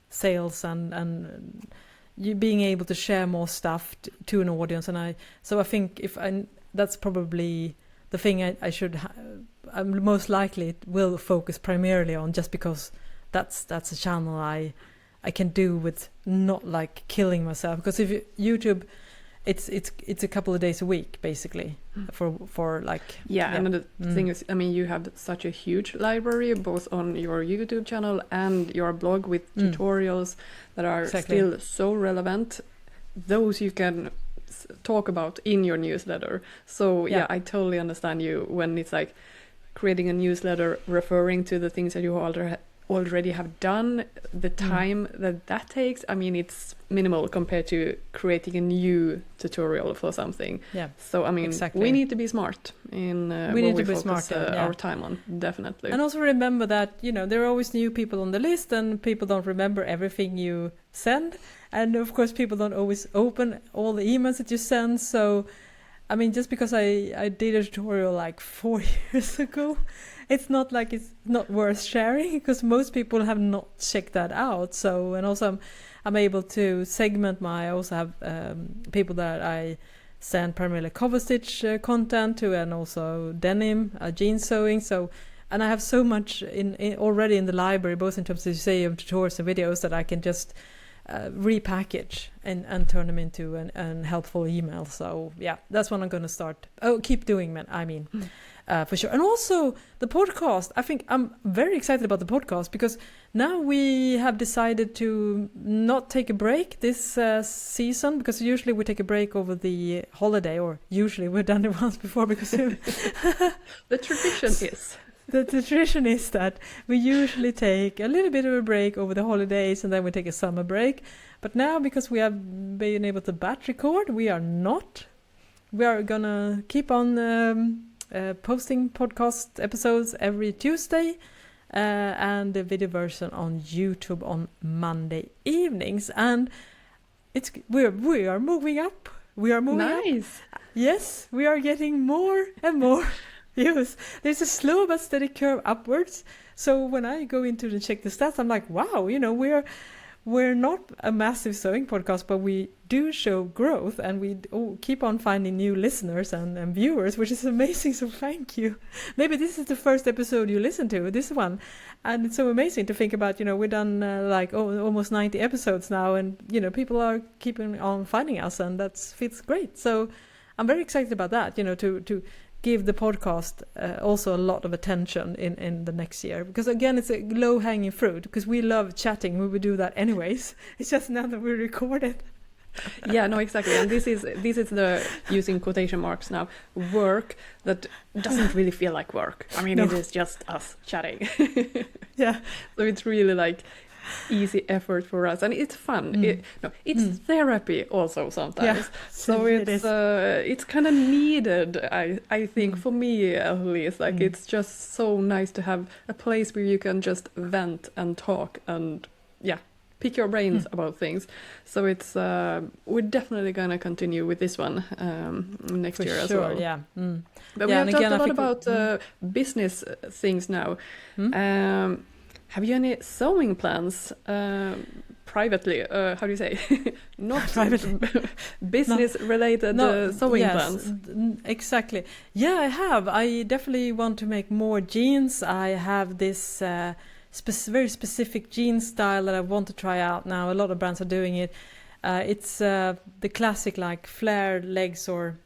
sales and you being able to share more stuff to an audience. And I think that's probably the thing I should I'm most likely will focus primarily on, just because that's a channel I can do with not like killing myself. Because if YouTube, it's a couple of days a week basically for like and the thing is, I mean, you have such a huge library both on your YouTube channel and your blog with tutorials that are still so relevant. Those you can talk about in your newsletter. So I totally understand you when it's like creating a newsletter referring to the things that you already have done. The time that takes, I mean, it's minimal compared to creating a new tutorial for something. So I mean, we need to be smart in we need what to we be focus smart, our time on, definitely. And also remember that, you know, there are always new people on the list, and people don't remember everything you send, and of course people don't always open all the emails that you send. So I mean, just because I did a tutorial like 4 years ago, it's not like it's not worth sharing, because most people have not checked that out. So, and also I'm able to segment I also have people that I send primarily cover stitch content to, and also denim, jean sewing. So, and I have so much in already in the library, both in terms of tutorials and videos, that I can just repackage and turn them into an helpful email. So yeah, that's what I'm going to start. Keep doing, for sure. And also the podcast. I think I'm very excited about the podcast, because now we have decided to not take a break this season, because usually we take a break over the holiday, or usually we've done it once before, because the tradition is. The tradition is that we usually take a little bit of a break over the holidays, and then we take a summer break. But now, because we have been able to batch record, we are not. We are gonna keep on posting podcast episodes every Tuesday, and the video version on YouTube on Monday evenings. And we are moving up. We are moving up. Nice. Yes, we are getting more and more. Yes, there's a slow but steady curve upwards. So when I go into and check the stats, I'm like, wow, you know, we're not a massive sewing podcast, but we do show growth, and we keep on finding new listeners and viewers, which is amazing. So thank you. Maybe this is the first episode you listen to, this one, and it's so amazing to think about. You know, we've done almost 90 episodes now, and you know, people are keeping on finding us, and that feels great. So I'm very excited about that. You know, to give the podcast also a lot of attention in the next year, because again, it's a low-hanging fruit, because we love chatting. We would do that anyways. It's just now that we record it. Yeah, no, exactly. And this is the, using quotation marks now, work that doesn't really feel like work. I mean, It is just us chatting. Yeah. So it's really like easy effort for us, and it's fun. It's therapy also sometimes. Yeah, so it's kind of needed, I think, for me at least. Like it's just so nice to have a place where you can just vent and talk and pick your brains about things. So it's we're definitely gonna continue with this one next for year sure, as well. Yeah. But we have talked a lot about business things now. Have you any sewing plans privately? How do you say? Not Privately. business-related sewing plans. Exactly. Yeah, I have. I definitely want to make more jeans. I have this very specific jean style that I want to try out now. A lot of brands are doing it. It's the classic like flared legs or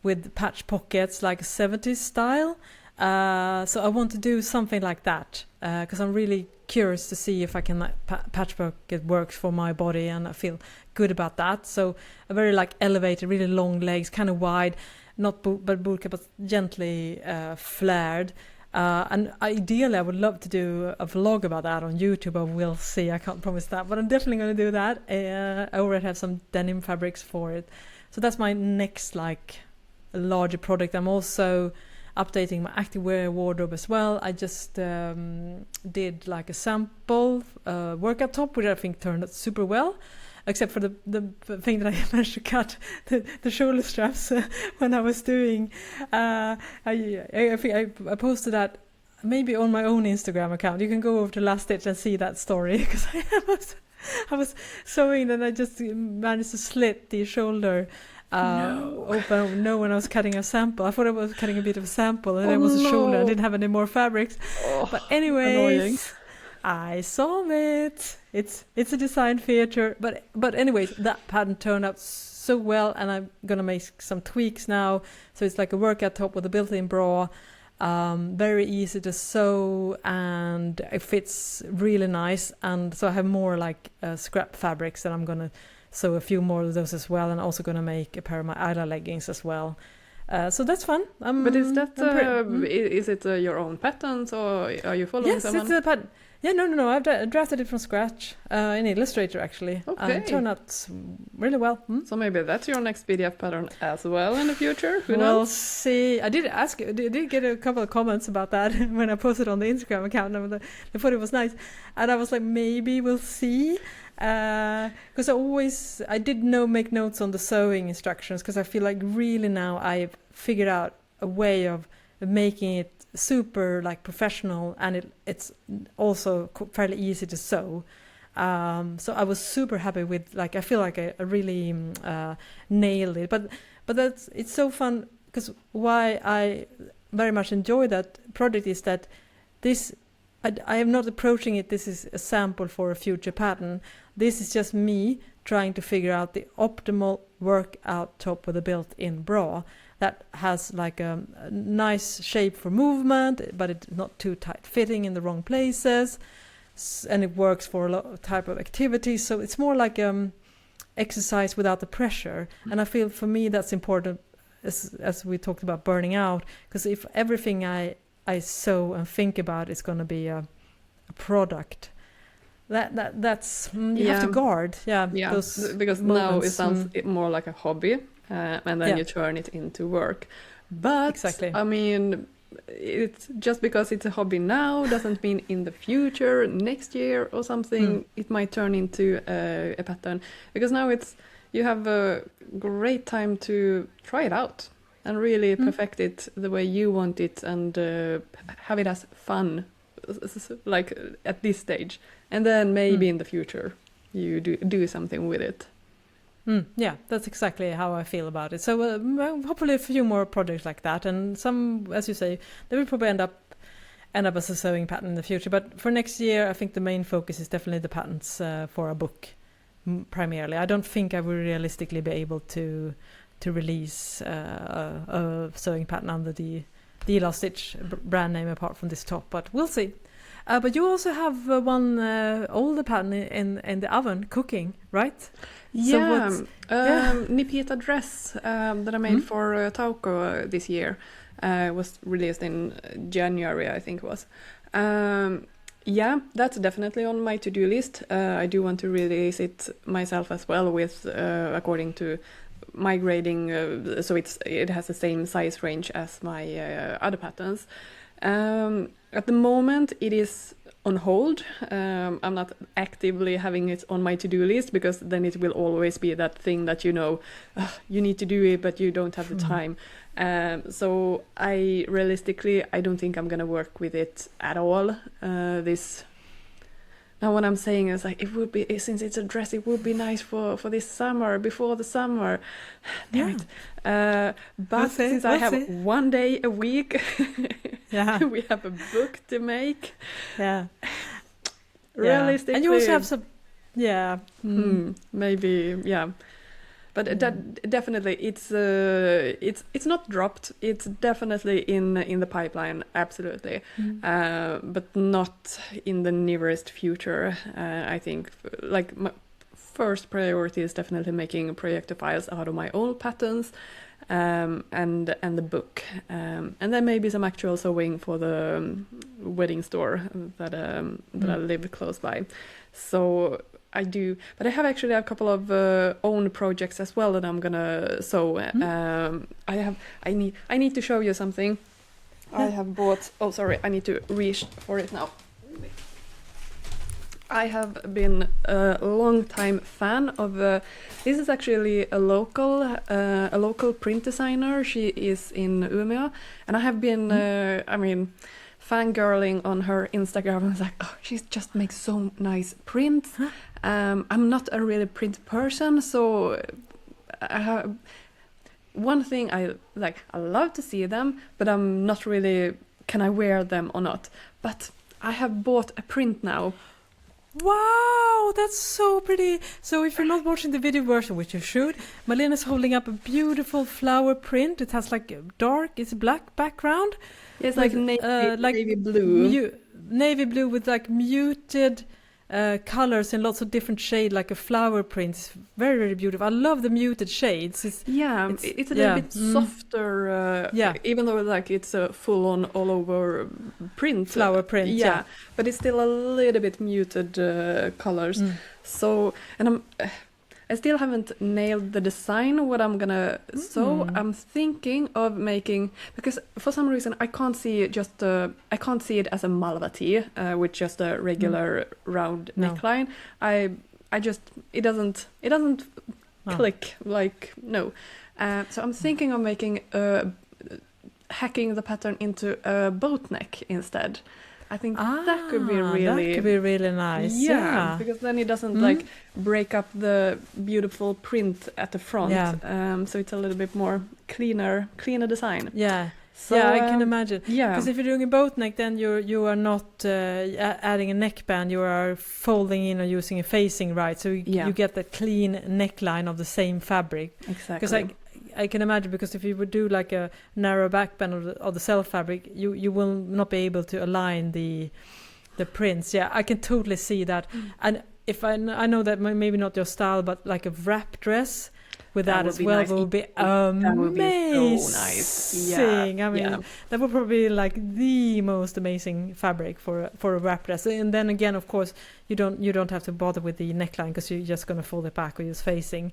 with patch pockets, like a 70s style. So I want to do something like that because I'm really curious to see if I can patchwork it works for my body, and I feel good about that. So a very like elevated, really long legs, kind of wide, not bootcut, but gently flared. And ideally, I would love to do a vlog about that on YouTube. I will see. I can't promise that, but I'm definitely going to do that. I already have some denim fabrics for it, so that's my next like larger project. I'm also updating my activewear wardrobe as well. I just did like a sample workout top, which I think turned out super well, except for the thing that I managed to cut the shoulder straps when I was doing. I think I posted that maybe on my own Instagram account. You can go over to Last Stitch and see that story because I was sewing and I just managed to slit the shoulder. Open when I was cutting a sample. I thought I was cutting a bit of a sample and it was a shoulder. I didn't have any more fabrics. But anyways, annoying. I solved it. It's a design feature. But anyways, that pattern turned out so well, and I'm gonna make some tweaks now. So it's like a workout top with a built-in bra. Very easy to sew, and it fits really nice. And so I have more like scrap fabrics that I'm gonna sew a few more of those as well, and also gonna make a pair of my Ida leggings as well. So that's fun. But is that is it your own patterns, or are you following someone? Yes, it's a pattern. Yeah, no. I've drafted it from scratch in Illustrator actually. Okay. It turned out really well. So maybe that's your next PDF pattern as well in the future. Who We'll knows? see. I did get a couple of comments about that when I posted on the Instagram account. And they thought it was nice, and I was like, maybe we'll see. Because I did make notes on the sewing instructions, because I feel like really now I've figured out a way of making it super like professional, and it's also fairly easy to sew. So I was super happy with, like, I feel like I really nailed it. But it's so fun, because why I very much enjoy that project is that I am not approaching it, this is a sample for a future pattern. This is just me trying to figure out the optimal workout top with a built-in bra that has like a nice shape for movement, but it's not too tight fitting in the wrong places, and it works for a lot of type of activities. So it's more like exercise without the pressure. And I feel for me that's important, as we talked about burning out, because if everything I sew and think about is going to be a product, that's you have to guard. Because now it sounds more like a hobby, and then you turn it into work. But exactly. I mean, it's just because it's a hobby now doesn't mean in the future, next year or something, it might turn into a pattern. Because now you have a great time to try it out and really perfect it the way you want it, and have it as fun, like at this stage. And then maybe in the future you do something with it. Yeah, that's exactly how I feel about it. So hopefully a few more projects like that, and some, as you say, they will probably end up as a sewing pattern in the future. But for next year, I think the main focus is definitely the patterns for a book, primarily. I don't think I will realistically be able to release a sewing pattern under the Last Stitch brand name apart from this top, but we'll see. But you also have one older pattern in the oven cooking, right? Yeah, Nipita dress that I made for Tauko this year was released in January, I think it was. Yeah, that's definitely on my to-do list. I do want to release it myself as well, with according to my grading, so it has the same size range as my other patterns. At the moment, it is on hold. I'm not actively having it on my to-do list, because then it will always be that thing that you need to do it, but you don't have the time. So I don't think I'm gonna work with it at all. Now what I'm saying is like it would be, since it's a dress, it would be nice for this summer, before the summer. Damn it. But since I have 1 day a week, we have a book to make. Yeah. Realistically, and you also have some. Yeah. Maybe. Yeah. But that definitely, it's not dropped. It's definitely in the pipeline, absolutely, but not in the nearest future. I think like my first priority is definitely making projectiles out of my own patterns, and the book, and then maybe some actual sewing for the wedding store that I live close by. So I do, but I have actually a couple of own projects as well that I'm gonna sew. I need to show you something. I have bought. Oh, sorry, I need to reach for it now. I have been a long time fan of. This is actually a local print designer. She is in Umeå, and I have been. Fangirling on her Instagram. I was like, oh, she just makes so nice prints. I'm not a really print person, so one thing I love to see them, but I'm not really, can I wear them or not? But I have bought a print now. Wow, that's so pretty. So if you're not watching the video version, which you should, Malena's holding up a beautiful flower print. It has like it's a black background. It's like navy blue. Navy blue with like muted colors in lots of different shades, like a flower print. It's very, very beautiful. I love the muted shades. It's a little bit softer. Even though like it's a full-on all over print. Flower print. Yeah. But it's still a little bit muted colors. So, and I still haven't nailed the design, what I'm gonna sew. I'm thinking of making, because for some reason I can't see it as a malva tee with just a regular round neckline. It doesn't click, like, no. So I'm thinking of making hacking the pattern into a boat neck instead. I think that could be really nice. Yeah, because then it doesn't like break up the beautiful print at the front. So it's a little bit more cleaner design. Yeah. So, I can imagine. Yeah. Because if you're doing a boat neck, then you are not adding a neckband. You are folding in or using a facing, right? So you get that clean neckline of the same fabric. Exactly. Because I can imagine, because if you would do like a narrow backband of the self fabric, you will not be able to align the prints. Yeah, I can totally see that. And if I know that maybe not your style, but like a wrap dress with that as well would be amazing. That would be so nice. Yeah. That would probably be like the most amazing fabric for a wrap dress. And then again, of course, you don't have to bother with the neckline, because you're just going to fold it back or use facing.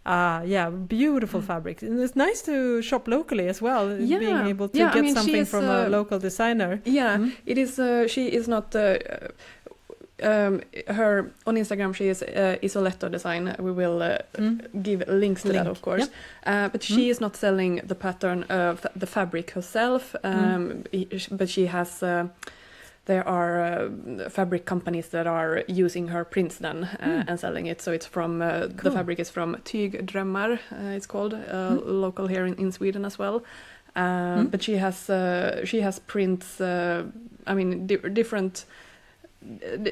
Beautiful fabrics, and it's nice to shop locally as well. Being able to get something from a local designer. It is. She is not. Her on Instagram, she is Isoletto Design. We will give links to that, of course. But she is not selling the pattern of the fabric herself. But she has. There are fabric companies that are using her prints then and selling it. So it's from the fabric is from Tygdrömmar. It's called local here in Sweden as well. But she has prints.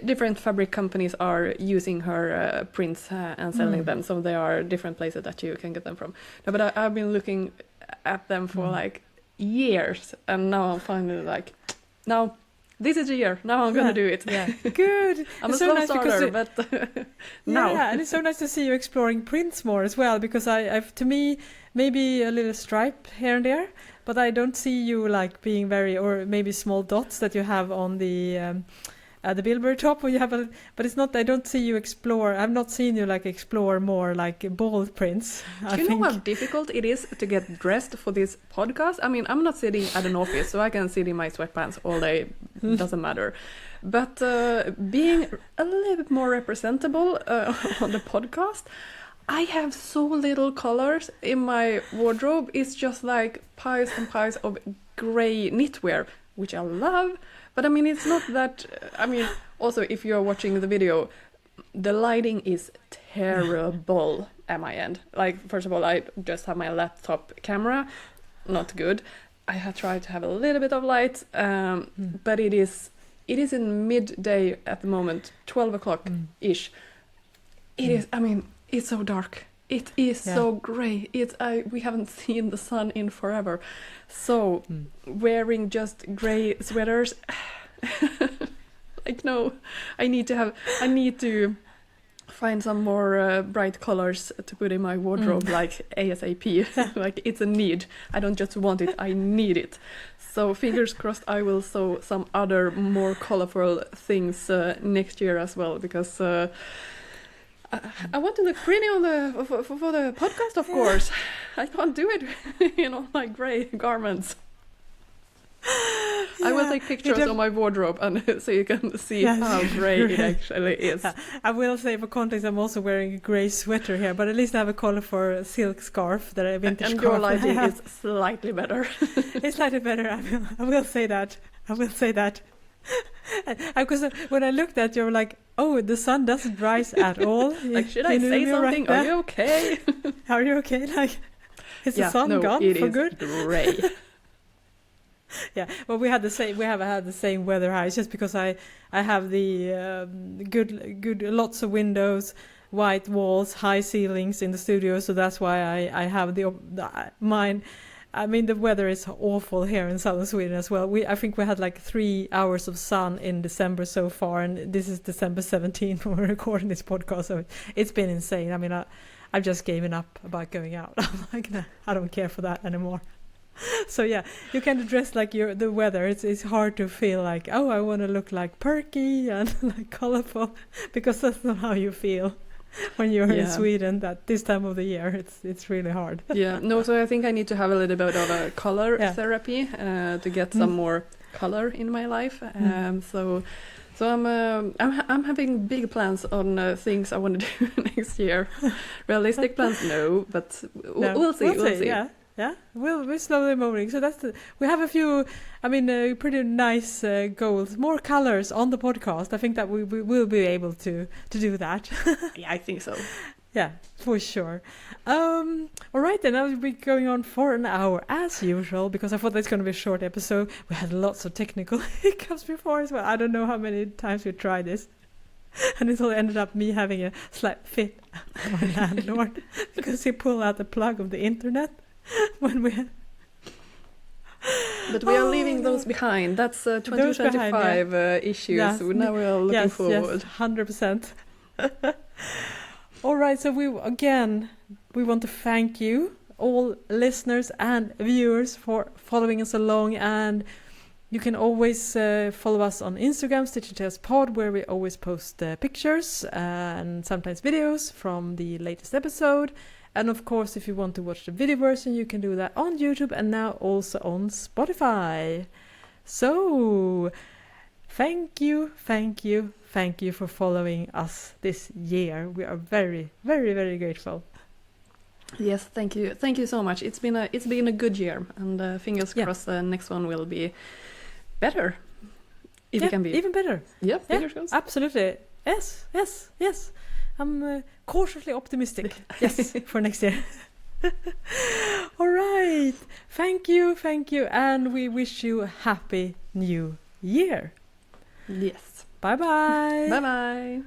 Different fabric companies are using her prints and selling them. So there are different places that you can get them from. No, but I've been looking at them for like years, and now I'm finally like, now. This is the year. Now I'm going to do it. Yeah, good. I'm a slow starter, but now. Yeah, and it's so nice to see you exploring prints more as well, because I've, to me, maybe a little stripe here and there, but I don't see you like being very, or maybe small dots that you have on the Bilberry top, where you have but it's not. I don't see you explore. I've not seen you like explore more like bold prints. Do you know how difficult it is to get dressed for this podcast? I mean, I'm not sitting at an office, so I can sit in my sweatpants all day. Doesn't matter. But being a little bit more representable on the podcast, I have so little colors in my wardrobe. It's just like piles and piles of gray knitwear, which I love. But I mean, it's not that. I mean, also, if you're watching the video, the lighting is terrible at my end. Like, first of all, I just have my laptop camera, not good. I have tried to have a little bit of light, but it is in midday at the moment, 12 o'clock ish. It is. I mean, it's so dark. It is so grey. We haven't seen the sun in forever. So wearing just grey sweaters, like no, I need to find some more bright colors to put in my wardrobe, like ASAP. Like it's a need. I don't just want it. I need it. So fingers crossed, I will sew some other more colorful things next year as well, because I want to look pretty on for the podcast, of course. I can't do it in all my grey garments. I will take pictures of my wardrobe and so you can see how grey it actually is. I will say for context, I'm also wearing a grey sweater here, but at least I have a color for a silk scarf, that a vintage and scarf. And your lighting is slightly better. It's slightly better, I will say that. I will say that. Because when I looked at you, I was like, oh, the sun doesn't rise at all. Like, should I say something? Are you okay? Are you okay? Like, is the sun gone for good? Grey. Yeah, well, we have had the same weather high. It's just because I have the good lots of windows, white walls, high ceilings in the studio, so that's why I have mine. I mean, the weather is awful here in southern Sweden as well. I think we had like 3 hours of sun in December so far, and this is December 17th when we're recording this podcast, so it's been insane. I mean, I've just given up about going out. I'm like, nah, I don't care for that anymore. So yeah, you can dress like the weather. It's hard to feel like, oh, I want to look like perky and like colorful, because that's not how you feel when you're in Sweden at this time of the year. It's really hard. Yeah, no, so I think I need to have a little bit of a color therapy to get some more color in my life. So I'm having big plans on things I want to do next year. Realistic plans, no, but we'll see. We'll see. Yeah, we're slowly moving. So we have a few, pretty nice goals, more colors on the podcast. I think that we will be able to do that. Yeah, I think so. Yeah, for sure. All right, then I'll be going on for an hour as usual, because I thought that's going to be a short episode. We had lots of technical hiccups before as well. I don't know how many times we tried this. And it all ended up me having a slight fit on my landlord because he pulled out the plug of the internet when we had... But we are leaving those behind. That's 2025 issues. Yes. So now we are looking forward. Yes, 100%. All right, so we want to thank you, all listeners and viewers, for following us along. And you can always follow us on Instagram, Stitch Tales Pod, where we always post pictures and sometimes videos from the latest episode. And of course, if you want to watch the video version, you can do that on YouTube and now also on Spotify. So, thank you for following us this year. We are very, very, very grateful. Yes, thank you so much. It's been a good year, and fingers crossed the next one will be better. If it can be even better. Yeah, fingers crossed. Absolutely. Yes. I'm cautiously optimistic. Yes, for next year. All right. Thank you, and we wish you a happy new year. Yes. Bye-bye. Bye-bye.